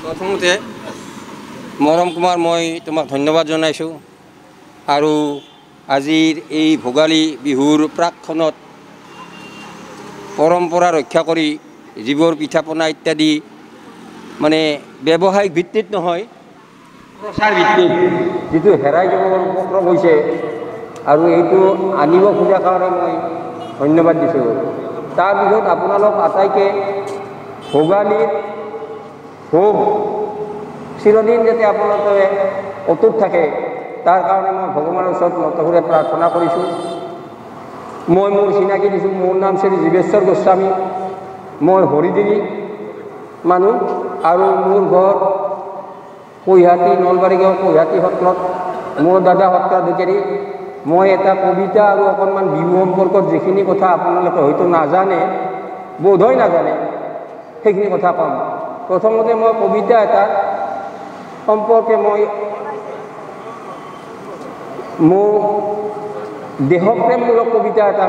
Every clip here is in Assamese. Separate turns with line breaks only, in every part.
প্ৰথমতে মৰম কুমাৰ মই তোমাক ধন্যবাদ জনাইছোঁ আৰু আজিৰ এই ভোগালী বিহুৰ প্ৰাকখনত পৰম্পৰা ৰক্ষা কৰি যিবোৰ পিঠা পনা ইত্যাদি মানে ব্যৱসায়িক ভিত্তিত নহয় প্ৰচাৰ ভিত্তিত যিটো হেৰাই যাবৰ উপক্ৰম হৈছে আৰু এইটো আনিব খোজাৰ কাৰণে মই ধন্যবাদ দিছোঁ। তাৰপিছত আপোনালোক আটাইকে ভোগালীৰ ভোগ চিৰদিন যাতে আপোনালোকে অটুট থাকে তাৰ কাৰণে মই ভগৱানৰ ওচৰত নতশিৰে প্ৰাৰ্থনা কৰিছোঁ। মই মোৰ চিনাকি দিছোঁ, মোৰ নাম শ্ৰী জীৱেশ্বৰ গোস্বামী, মই হৰিদিনী মানুহ আৰু মোৰ ঘৰ কৈহাটী নলবাৰী গাঁও কৈহাটী সত্ৰত, মোৰ দাদা সত্ৰাধিকাৰী। মই এটা কবিতা আৰু অকণমান বিহু সম্পৰ্কত যিখিনি কথা আপোনালোকে হয়তো নাজানে, বোধহয় নাজানে, সেইখিনি কথা ক'ম। প্ৰথমতে মই কবিতা এটা সম্পৰ্কে মই মোৰ দেশপ্ৰেমমূলক কবিতা এটা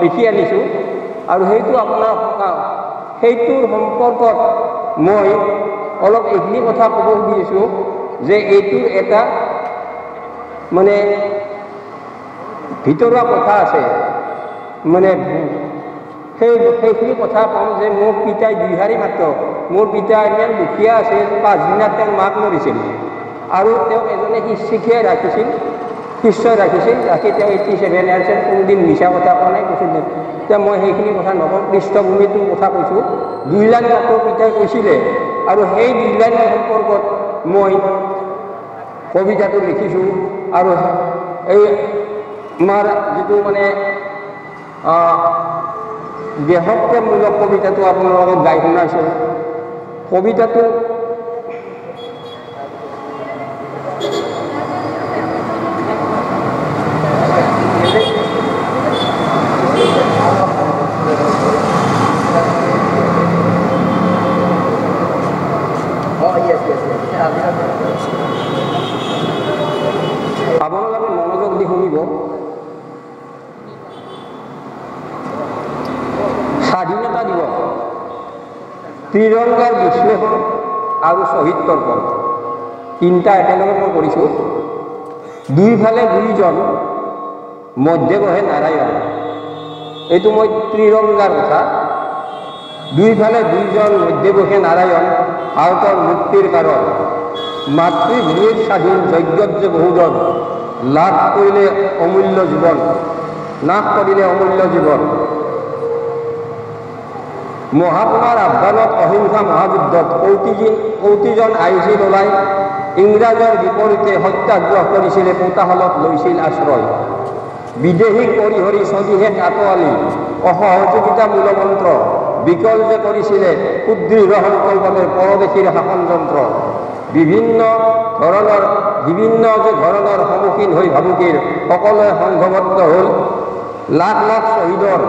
লিখি আনিছোঁ আৰু সেইটো আপোনাৰ সেইটোৰ সম্পৰ্কত মই অলপ এইখিনি কথা ক'ব খুজিছোঁ যে এইটোৰ এটা মানে ভিতৰুৱা কথা আছে। মানে সেইখিনি কথা ক'ম যে মোৰ পিতাই বিহাৰী মাত্ৰ, মোৰ পিতা ইমান দুখীয়া আছিল, 5 দিনত তেওঁৰ মাক মৰিছিল আৰু তেওঁক এজনে শিক্ষাই ৰাখিছিল, ৰাখি তেওঁ 87 ইয়াৰ্ছত কোনোদিন মিছা কথা কোৱা নাই, কৈছিল। এতিয়া মই সেইখিনি কথা নকওঁ, পৃষ্ঠভূমিটোৰ কথা কৈছোঁ। 2 লাইন মাত্ৰ পিতাই কৈছিলে আৰু সেই 2 লাইনৰ সম্পৰ্কত মই কবিতাটো লিখিছোঁ আৰু এই আমাৰ যিটো মানে দেশপ্ৰেমমূলক কবিতাটো আপোনালোকক গাই শুনাইছোঁ। কবিতাটো আপোনালোকে মনোযোগ দি শুনিব। স্বাধীনতা দিৱস, ত্ৰিৰংগাৰ বিশ্লেষণ আৰু শ্বহীদ তৰ্পণ, 3টা একেলগে মই কৰিছোঁ। দুইফালে 2জন, মধ্যে বহে নাৰায়ণ। এইটো মই ত্ৰিৰংগাৰ কথা। দুইফালে 2জন, মধ্যে বহে নাৰায়ণ, ভাৰতৰ মুক্তিৰ কাৰণ। মাতৃভূমিৰ স্বাধীন যজ্ঞত যে বহুজন, লাভ কৰিলে অমূল্য জীৱন, নাশ কৰিলে অমূল্য জীৱন। মহাপুৰুষৰ আহ্বানত অহিংসা মহাযুদ্ধত কৌটিজন আহিছিল ওলাই, ইংৰাজৰ বিপৰীতে সত্যাগ্ৰহ কৰিছিলে, পোতাশালত লৈছিল আশ্ৰয়। বিদেশী পৰিহৰি স্বদেশত আঁতৰালি, অসহযোগিতা মূলমন্ত্ৰ, বিকল যে কৰিছিলে সুদৃঢ় সংকল্পৰে পৰদেশীৰ শাসনযন্ত্ৰ। বিভিন্ন যে ধৰণৰ সন্মুখীন হৈ ভাবুকিৰ সকলোৱে সংঘবদ্ধ হ'ল, লাখ লাখ শ্বহীদৰ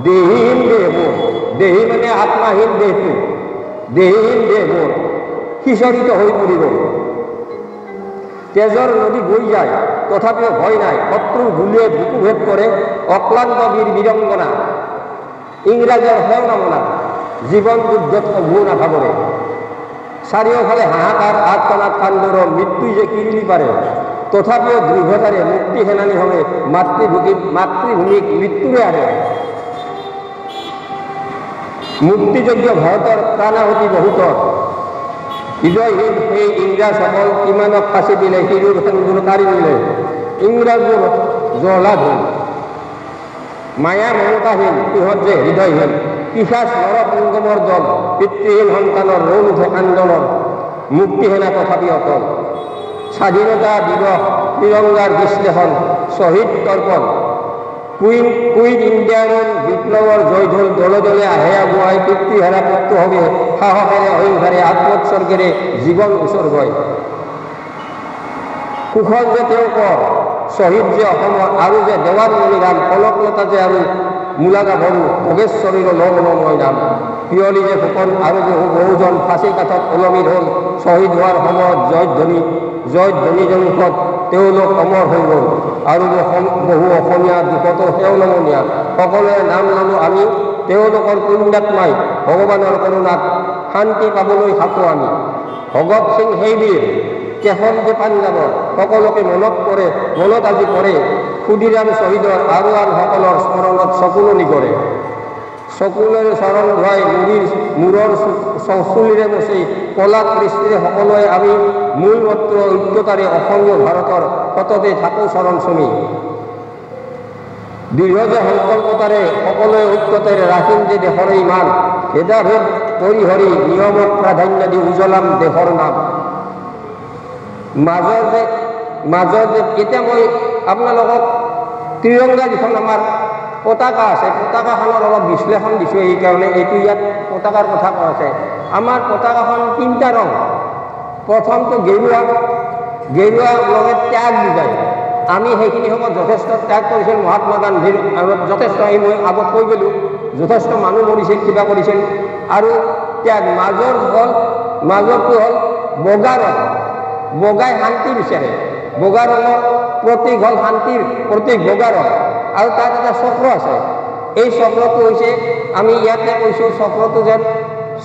দেহীহীন দেহবোৰ, দেহী মানে আত্মাহীন দেহটো, দেহীহীন দেহবোৰ সিঁচৰিত হৈ পৰিব। তেজৰ নদী বৈ যায় তথাপিও ভয় নাই, শত্ৰুৰ গুলীয়ে বুকুভেদ কৰে অক্লান্ত বীৰ বীৰংগনা। ইংৰাজৰ সেও নামনা, জীৱন যুদ্ধত কভু নাভাবৰে। চাৰিওফালে হাহাকাৰ আৰ্তনাদ কান্দোৰ, মৃত্যুই যে কিৰিলি পাৰে, তথাপিও দৃঢ়তাৰে মুক্তি সেনানী হবে মাতৃভূমিক মৃত্যুৰে আনে। মুক্তিযজ্ঞ ভাৰতৰ প্ৰাণাহুতি বহুতৰ, হৃদয়হীন সেই ইংৰাজসকল কিমানক ফাঁচি দিলে, শিৰুৰ সেন্দুৰ কাঢ়ি নিলে। ইংৰাজবোৰ জহলাদ হ'ল, মায়া মমতাহীন, সিহঁত যে হৃদয়হীন। পিশাচ নৰসংগমৰ দল, পিতৃহীন সন্তানৰ ৰণ উঠে আন্দোলন, মুক্তি সেনা তথাপি অটল। স্বাধীনতা দিৱস, ত্ৰিৰংগাৰ বিশ্লেষণ, শ্বহীদ তৰ্পণ। কুইট ইণ্ডিয়ান বিপ্লৱৰ জয়ঢোল দলে দলে আহে আগুৱাই, পিতৃহাৰা পুত্ৰ হবে সাহসেৰে অহিংসাৰে আত্মোৎসৰ্গেৰে জীৱন উৎসৰ্গয়। কুশল যে তেওঁ কৰ, শ্বহীদ যে অসমৰ, আৰু যে দেৱান মণিৰাম, কলকলতা যে আৰু মূলা গাভৰু, ভোগেশ্বৰীৰ লময় নাম। পিয়লি যে ফুকন আৰু বহুজন ফাঁচী কাঠত ওলমিৰ হ'ল, শ্বহীদ হোৱাৰ সময়ত জয়ধ্বনি জনমুখত তেওঁলোক অমৰ হৈ গ'ল। আৰু বহু অসমীয়া দুখতো সেও নমনীয়া, সকলোৱে নাম ল'লোঁ আমি তেওঁলোকৰ পুণ্যাত্মাই ভগৱানৰ কৰোণাত শান্তি পাবলৈ হাতো আমি। ভগত সিং সেইবীৰ কেহন যে পাঞ্জাবৰ সকলোকে মনত আজি পৰে ক্ষুদিৰাম শ্বহীদৰ আৰু আনসকলৰ স্মৰণত চকুলনি কৰে। চকুলেৰে চৰণ ধুৱাই মূৰৰ চুলিৰে মচি কলা কৃষ্টিৰে সকলোৱে আমি মূল মন্ত্ৰ ঐক্যতাৰে অসমীয়া ভাৰতৰ সততে থাকোঁ চৰণ চুমি। দৃঢ় যে সংকল্পতাৰে সকলোৱে ঐক্যতাৰে ৰাখিম যে দেশৰে ইমান, ভেদাভেদ পৰিহৰি নিয়মক প্ৰাধান্য দি উজ্বলাম দেশৰ নাম। মাজৰ যে এতিয়া মই আপোনালোকক ত্ৰিৰংগা যিখন আমাৰ পতাকা আছে, পতাকাখনৰ অলপ বিশ্লেষণ দিছোঁ এইকাৰণে, এইটো ইয়াত পতাকাৰ কথা কোৱা আছে। আমাৰ পতাকাখন 3টা ৰং। প্ৰথমটো গেৰুৱা লগে ত্যাগ বুজায়। আমি সেইখিনি সময়ত যথেষ্ট ত্যাগ কৰিছিল মহাত্মা গান্ধীৰ আগত, যথেষ্ট মই আগত কৈ গ'লোঁ, যথেষ্ট মানুহ মৰিছিল, কিবা কৰিছিল। আৰু ত্যাগ মাজৰটো হ'ল বগা ৰং। বগাই শান্তি বিচাৰে। বগা ৰঙৰ প্ৰতীক হ'ল শান্তিৰ প্ৰতীক বগা ৰং। আৰু তাত এটা চক্ৰ আছে। এই চক্ৰটো হৈছে, আমি ইয়াতে কৈছোঁ চক্ৰটো যেন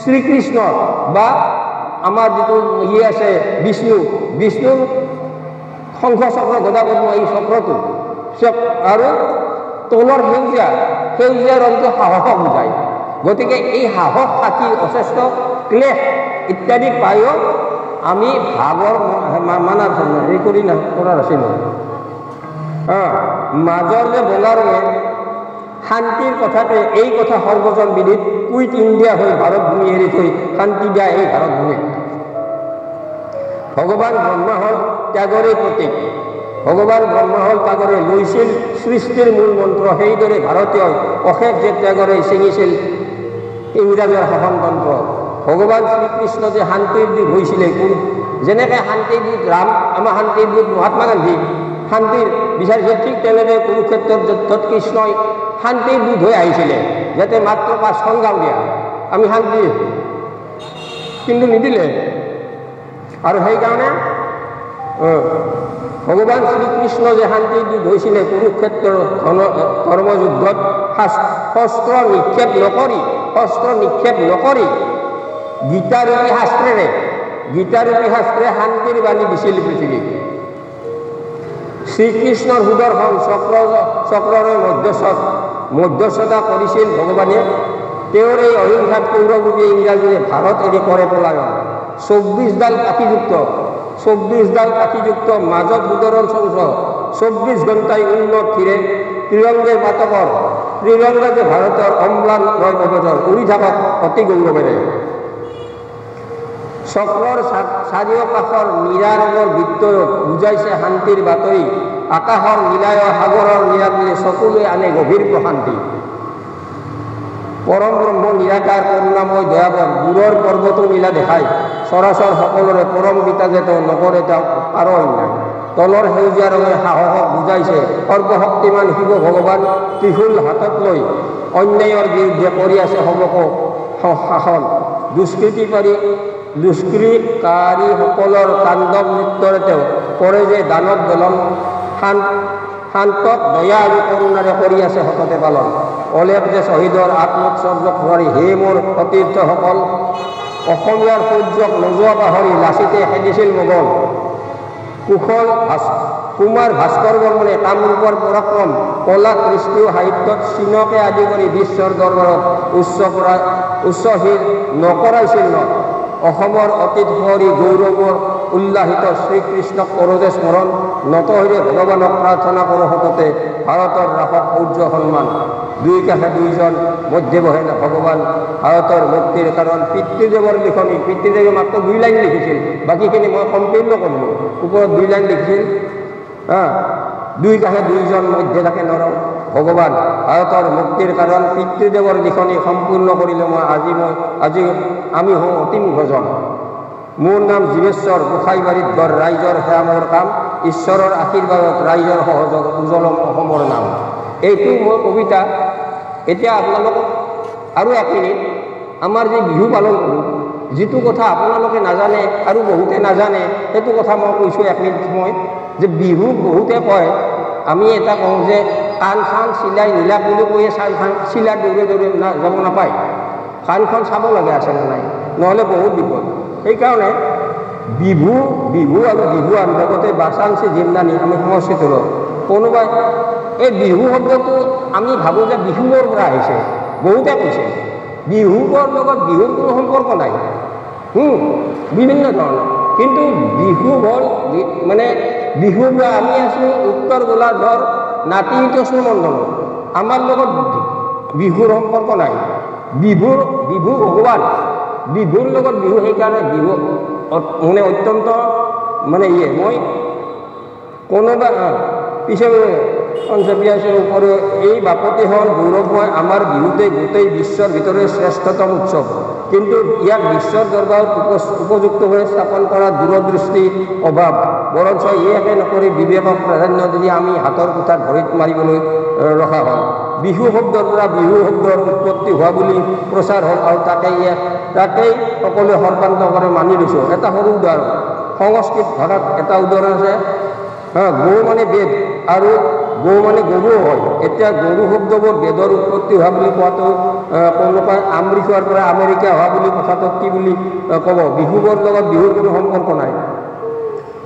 শ্ৰীকৃষ্ণ বা আমাৰ যিটো আছে বিষ্ণুৰ শংখ চক্ৰ গদা পদ্ম এই চক্ৰটো। আৰু তলৰ সেউজীয়া ৰংটো সাহসক বুজায়। গতিকে এই সাহস থাকি অচেষ্ট ক্লেশ ইত্যাদি পায়ো আমি ভাৱৰ মানাৰ হেৰি কৰি কৰাৰ আছিলোঁ। মাজৰ যে বগা ৰঙে শান্তিৰ কথাতে এই কথা সৰ্বজন বিদিত, কুইট ইণ্ডিয়া হৈ ভাৰত ভূমি এৰি থৈ শান্তি দিয়া এই ভাৰত ভূমি। ভগৱান ব্ৰহ্মা হ'ল ত্যাগৰে প্ৰতীক। ভগৱান ব্ৰহ্মা হ'ল ত্যাগৰে লৈছিল সৃষ্টিৰ মূল মন্ত্ৰ। সেইদৰে ভাৰতীয় অশেষ যে ত্যাগৰে ছিঙিছিল ইংৰাজৰ শাসনতন্ত্ৰ। ভগৱান শ্ৰীকৃষ্ণ যে শান্তিৰ দূত হৈছিলে, যেনেকৈ শান্তিৰ দূত ৰাম, আমাৰ শান্তিৰ দূত মহাত্মা গান্ধী শান্তিৰ বিচাৰিছিল, ঠিক তেনেদৰে কুৰুক্ষেত্ৰৰ যুদ্ধত কৃষ্ণই শান্তিৰ দূত হৈ আহিছিলে, যাতে মাত্ৰ 5খন গাঁও দিয়া আমি শান্তি, কিন্তু নিদিলে। আৰু সেইকাৰণে ভগৱান শ্ৰীকৃষ্ণ যে শান্তিৰ দূত হৈছিলে কুৰুক্ষেত্ৰৰ ধৰ্মযুদ্ধত শস্ত্ৰ নিক্ষেপ নকৰি গীতাৰূপী শাস্ত্ৰে শান্তিৰ বাণী দিছিল পৃথিৱীক। শ্ৰীকৃষ্ণৰ সুদৰ্শন চক্ৰৰে মধ্যস্থতা কৰিছিল ভগৱানে। তেওঁৰ এই অহিংসাত কৌৰৱৰূপী ইংৰাজীয়ে ভাৰত এৰি কৰে পলায়ন। 24ডাল কাঠিযুক্ত মাজত সুদৰণ চংচ, 24 ঘণ্টাই উন্নত থিৰে ত্ৰিৰংগে পাতকৰ। ত্ৰিৰংগা যে ভাৰতৰ অম্লান ৰয় পৱনৰ, উৰি থাকক অতি গৌৰৱেৰে। চক্ৰৰ চাৰিওকাষৰ নীৰা ৰঙৰ বৃত্তয়ক বুজাইছে শান্তিৰ বাতৰি। আকাশৰ নীলায় সাগৰৰ নীৰাবলে চকুলৈ আনে গভীৰ প্ৰশান্তি। পৰম ব্ৰহ্ম নিৰাকাৰ কৰুণাময় দয়াবৰ, দূৰৰ পৰ্বতো নীলা দেখায়। চৰাচৰ সকলোৰে পৰম পিতা যে তেওঁ নকৰে তেওঁ আৰু অন্যায়। তলৰ সেউজীয়া ৰঙে সাহসক বুজাইছে সৰ্বশক্তিমান শিৱ ভগৱান ত্ৰিশূল হাতত লৈ অন্যায়ৰ বিৰুদ্ধে কৰি আছে সমক শাসন। দুষ্কৃতিকাৰীসকলৰ তাণ্ডৱ নৃত্যৰে তেওঁ কৰে যে দানৱ দলন। শান্তক দয়া আৰু কৰুণাৰে কৰি আছে সততে পালন। অলেখ যে শ্বহীদৰ আত্মোৎসৰ্গক ধৰি হে মোৰ সতীৰ্থসকল, অসমীয়াৰ সূৰ্যক নোযোৱা পাহৰি লাচিতে খেদিছিল মোগল। কুমাৰ ভাস্কৰ বৰ্মনে কামৰূপৰ পৰাক্ৰম, কলা কৃষ্টি সাহিত্যত চীনকে আদি কৰি বিশ্বৰ দৰবাৰত উচ্চশীৰ নকৰাইছিল ন। অসমৰ অতীত সুঁৱৰি গৌৰৱৰ উল্লাসিত শ্ৰীকৃষ্ণক কৰোঁতে স্মৰণ। নতশিৰে ভগৱানক প্ৰাৰ্থনা কৰোঁ সততে ভাৰতৰ ৰাসক সৌৰ্য সন্মান। দুই কাষে দুইজন মধ্যে বহে ভগৱান ভাৰতৰ মুক্তিৰ কাৰণ। পিতৃদেৱৰ লিখনি, পিতৃদেৱে মাত্ৰ 2 লাইন লিখিছিল, বাকীখিনি মই সম্পূৰ্ণ কৰিলোঁ। ওপৰত 2 লাইন লিখিছিল। দুই কাষে দুইজন মধ্যে থাকে নৰ ভগৱান ভাৰতৰ মুক্তিৰ কাৰণ। পিতৃদেৱৰ লিখনি সম্পূৰ্ণ কৰিলোঁ মই। আজি আমি হওঁ অতিম ভজন। মোৰ নাম জীৱেশ্বৰ, গোসাইবাৰীত গড়, ৰাইজৰ সেৱা মোৰ কাম। ঈশ্বৰৰ আশীৰ্বাদত ৰাইজৰ সহযোগ উজ্বলম অসমৰ নাম। এইটো মোৰ কবিতা। এতিয়া আপোনালোকক আৰু 1 মিনিট আমাৰ যে বিহু পালন কৰোঁ, যিটো কথা আপোনালোকে নাজানে আৰু বহুতে নাজানে, সেইটো কথা মই কৈছোঁ 1 মিনিট সময়। যে বিহু বহুতে কয়, আমি এটা কওঁ যে কাণখন চিলাই নীলা বুলি কৈয়ে কাণখন চিলাৰ দৌৰে যাব নাপায়। কাণখন চাব লাগে আছে নে নাই। নহ'লে বহুত বিপদ সেইকাৰণে বিহু বিহু আৰু বিহুৱান লগতে বাচাংচি জিমনানি আমি সংস্কৃতিৰ কোনোবাই এই বিহু শব্দটো আমি ভাবোঁ যে বিহুৰ পৰা আহিছে বহুতে কৈছে বিহুৰ লগত বিহুৰ কোনো সম্পৰ্ক নাই বিভিন্ন ধৰণৰ কিন্তু বিহু হ'ল মানে বিহু আমি আছোঁ উত্তৰ গোলাৰ্ধৰ নাতিশীতোষ্ণ মণ্ডলত আমাৰ লগত বিহুৰ সম্পৰ্ক নাই বিহু ভগৱান বিহুৰ লগত বিহু সেইকাৰণে বিহু মানে অত্যন্ত মানে মই কোনোবা পিছে পঞ্চবিয়াছৰ ওপৰত এই বাপতি হ'ল গৌৰৱময় আমাৰ বিহুতেই গোটেই বিশ্বৰ ভিতৰত শ্ৰেষ্ঠতম উৎসৱ কিন্তু ইয়াক বিশ্বৰ দৰবাৰত উপযুক্তভাৱে স্থাপন কৰা দূৰদৃষ্টি অভাৱ বৰঞ্চ ইয়াকে নকৰি বিবেকক প্ৰাধান্য যদি আমি হাতৰ কোঠাত ভৰিত মাৰিবলৈ ৰখা হ'ল বিহু শব্দৰ পৰা বিহু শব্দৰ উৎপত্তি হোৱা বুলি প্ৰচাৰ হ'ল আৰু তাকেই সকলোৱে সৰ্বান্তকৰে মানি লৈছোঁ এটা সৰু উদাহৰণ সংস্কৃত ভাষাত এটা উদাহৰণ আছে গৌ মানে বেদ আৰু গৌ মানে গৰু হয় এতিয়া গৰু শব্দবোৰ বেদৰ উৎপত্তি হোৱা বুলি কোৱাটো কোনোবাই আমৰিকাৰ পৰা আমেৰিকা হোৱা বুলি কথাটো কি বুলি ক'ব বিহুবোৰ লগত বিহুৰ কোনো সম্পৰ্ক নাই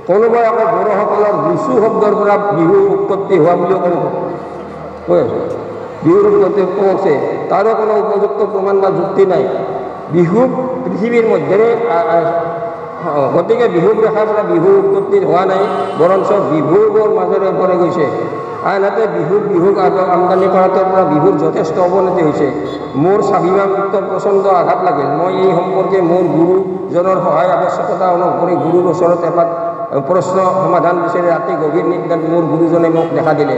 কোনোবাই আকৌ বড়োসকলৰ লিচু শব্দৰ পৰা বিহুৰ উৎপত্তি হোৱা বুলিও কৈ আছোঁ বিহুৰ উৎপত্তি কৈছে তাৰো কোনো উপযুক্ত প্ৰমাণ বা যুক্তি নাই বিহু পৃথিৱীৰ মধ্যেৰে গতিকে বিহুক দেখাৰ পৰা বিহুৰ উৎপত্তি হোৱা নাই বৰঞ্চ বিহুবোৰ মাজেৰে পৰে গৈছে আনহাতে বিহুক আমদানি কৰাটোৰ পৰা বিহুৰ যথেষ্ট অৱনতি হৈছে মোৰ স্বাভিমানযুক্ত প্ৰচণ্ড আঘাত লাগিল মই এই সম্পৰ্কে মোৰ গুৰুজনৰ সহায় আৱশ্যকতা অনুভৱ কৰি গুৰুৰ ওচৰত এপাক প্ৰশ্ন সমাধান বিচাৰি ৰাতি গভীৰ নিদ্ৰাত মোৰ গুৰুজনে মোক দেখা দিলে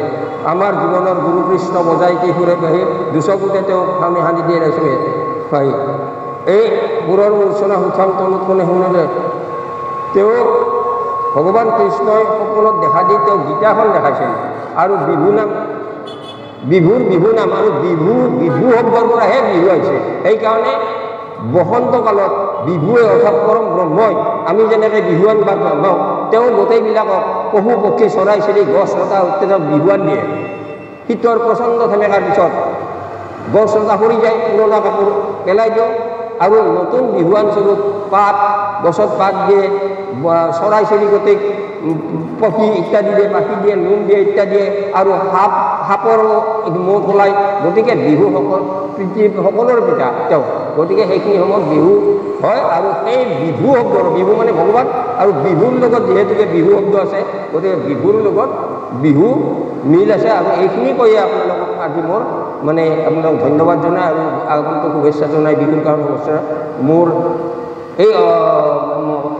আমাৰ জীৱনৰ গুৰু কৃষ্ণ বজাই কিশোৰে বাঢ়ি দুচকুতে তেওঁক আমি সানি দিয়ে ৰাখিছোঁ হয় এই গুৰুৰ মূৰ্চনা সুঠাম তলত কোনে শুনিলে তেওঁ ভগৱান কৃষ্ণই সপোনত দেখা দি তেওঁ গীতাখন দেখাইছিল আৰু বিহু নাম আৰু বিহু শব্দৰ পৰাহে বিহু আহিছে সেইকাৰণে বসন্ত কালত বিহুৱে অৰ্থাৎ পৰম ব্ৰহ্মই আমি যেনেকৈ বিহুৱান বা ব্ৰহ্মক তেওঁ গোটেইবিলাকক পশু পক্ষী চৰাই চিৰি গছ লতা উত্তেজক বিহুৱান দিয়ে শীতৰ প্ৰচণ্ড সেমেকাৰ পিছত গছ লতা সৰি যায় পুৰণা কাপোৰ পেলাই দিওঁ আৰু নতুন বিহুৱান স্বৰূপ পাত গছত পাত দিয়ে চৰাই চিৰিকটিক পক্ষী ইত্যাদি দিয়ে পাখি দিয়ে নোম দিয়ে ইত্যাদি দিয়ে আৰু সাপৰ মুখ ওলায় গতিকে বিহু সকলোৰে পিতা তেওঁ গতিকে সেইখিনি সময়ত বিহু হয় আৰু এই বিহু শব্দৰ বিহু মানে ভগৱান আৰু বিহুৰ লগত যিহেতুকে বিহু শব্দ আছে গতিকে বিহুৰ লগত বিহু মিল আছে আৰু এইখিনি কৈয়ে আপোনালোকক আজি মোৰ মানে আপোনালোকক ধন্যবাদ জনাই আৰু আগন্তুক শুভেচ্ছা জনাই বিহুৰ কাৰণে শুভেচ্ছা মোৰ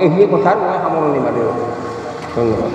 এইখিনি কথাৰ মই সামৰণি মাৰিলোঁ ধন্যবাদ।